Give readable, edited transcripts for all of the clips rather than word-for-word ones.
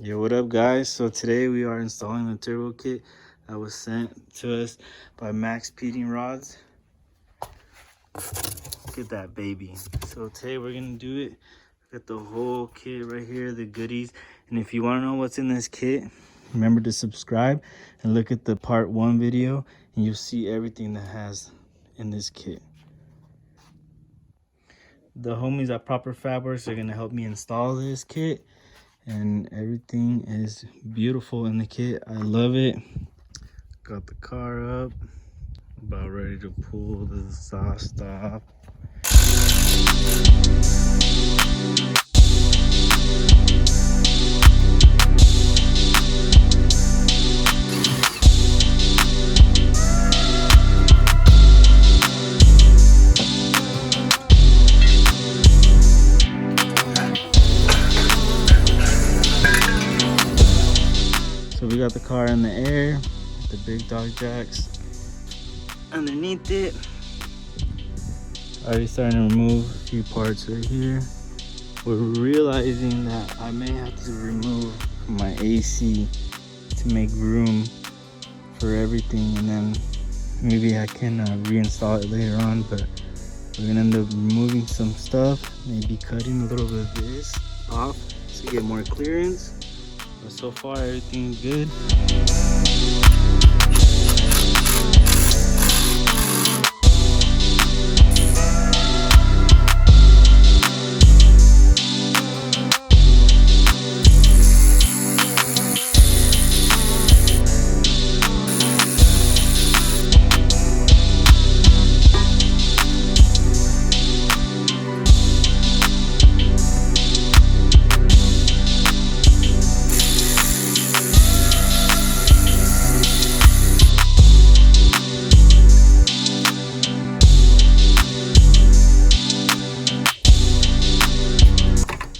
Yo, what up, guys? So today we are installing the turbo kit that was sent to us by Max Peating Rods. Look at that baby. So today we're gonna do it. Got the whole kit right here, the goodies. And if you want to know what's in this kit, remember to subscribe and look at the part 1 video, and you'll see everything that has in this kit. The homies at Proper Fabworks are gonna help me install this kit, and everything is beautiful in the kit. I love it. Got the car up, about ready to pull the exhaust off. So we got the car in the air, the big dog jacks underneath it. Already starting to remove a few parts right here. We're realizing that I may have to remove my AC to make room for everything, and then maybe I can reinstall it later on, but we're gonna end up removing some stuff, maybe cutting a little bit of this off to get more clearance. But so far everything's good.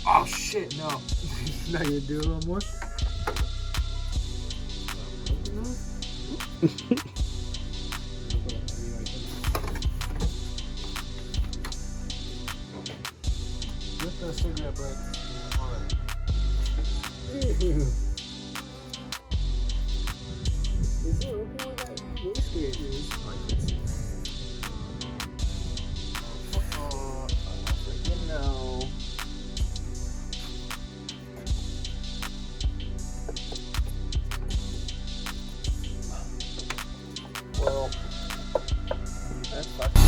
Oh shit, no. Now you do a little more? Lift the cigarette butt. Is it open with that wasted? Oh, freaking no. Well, that's fucking.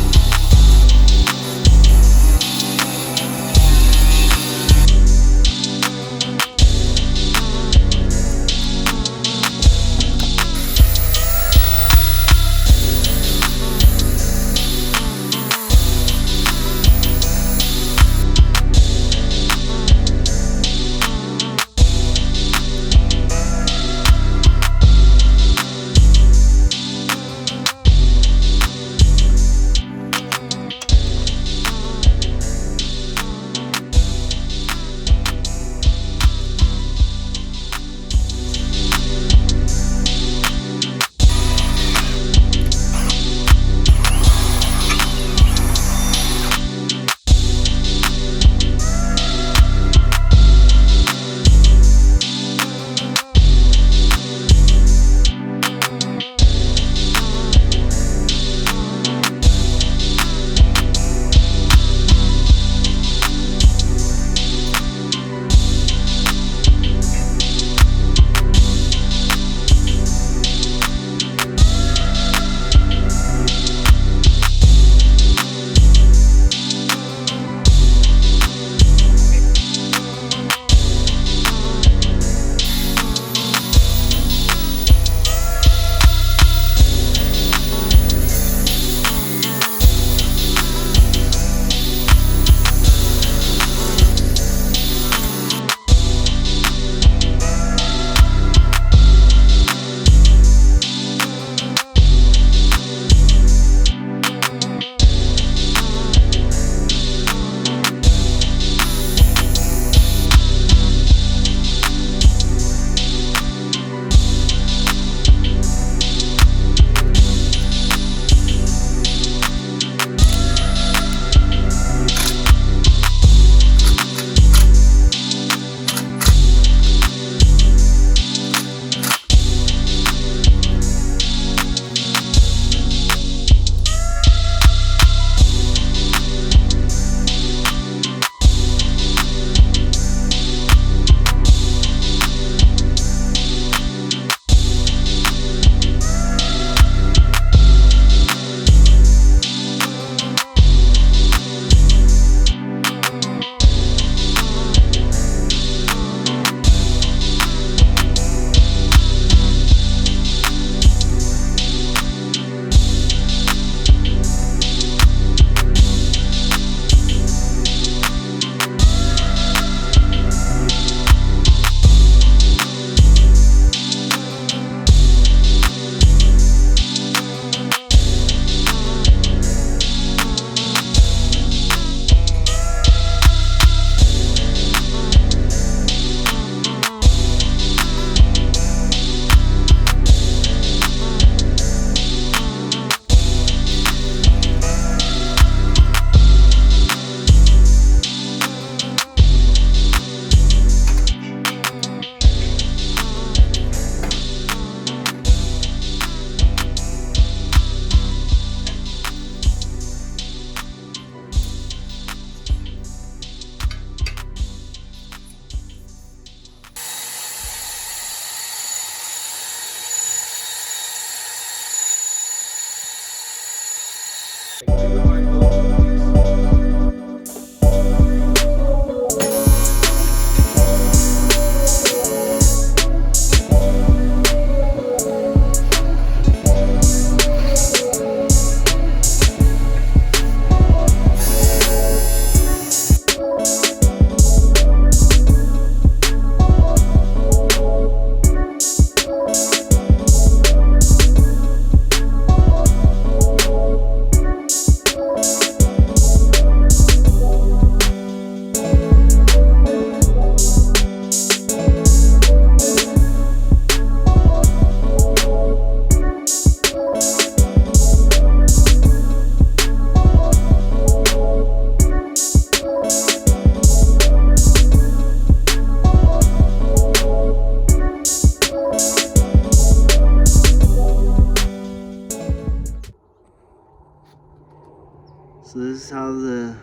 is how the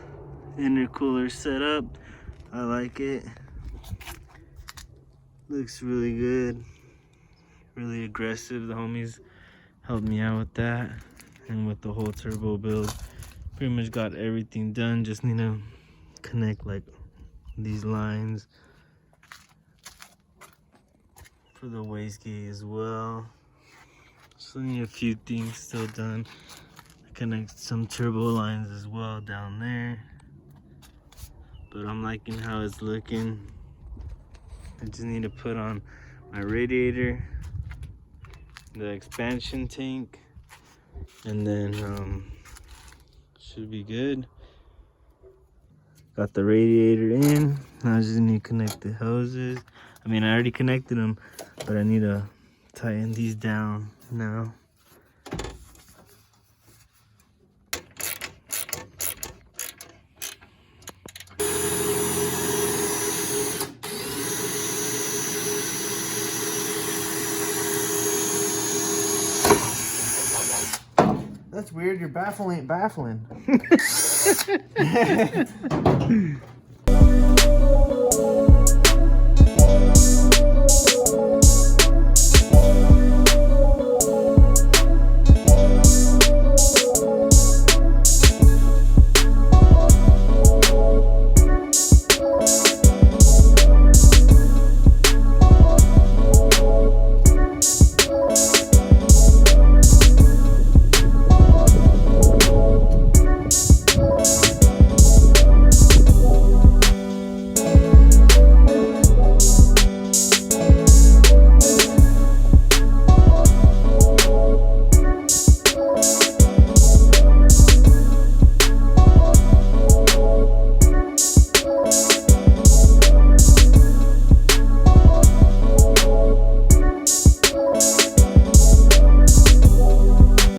intercooler's set up. I like it. Looks really good. Really aggressive. The homies helped me out with that. And with the whole turbo build. Pretty much got everything done. Just need to connect like these lines for the wastegate as well. Still need a few things still done. Connect some turbo lines as well down there. But I'm liking how it's looking. I just need to put on my radiator, the expansion tank, and then should be good. Got the radiator in. Now I just need to connect the hoses. I mean, I already connected them, but I need to tighten these down now. That's weird. Your baffle ain't baffling.